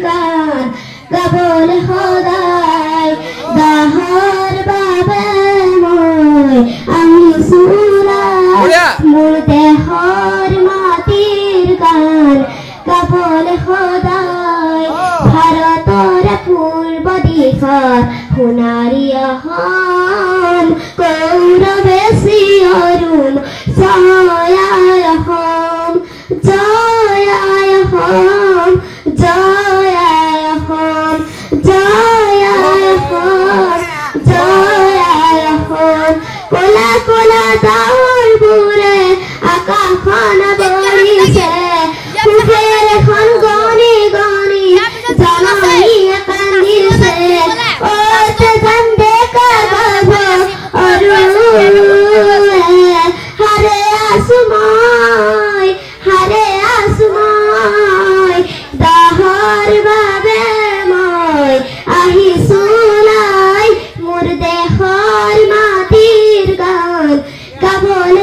গান গাবল খোদাই দাহৰ বাবে মই আমি সুৰাই মোৰ দেহৰ মাটিৰ গান গাবল খোদাই ভাৰতৰ পূৰ্ব দিশৰ সোণাৰী অসম গৌৰৱে চিঞৰুম জয় আই অসম জয় আই অসম জয় আই অসম জয় আই অসম জয় আই অসম কলা কলা ডাৱৰবোৰে আকাশখন বৰিছে সুখেৰ এখন গণি গণি জননীয়ে কান্দিছে অতে জানদে কাবাব আৰু হাৰে আছো মই দাহৰ বাবে মই আহিছো নাই মোৰ দেহৰ মাটিৰ গান গাবল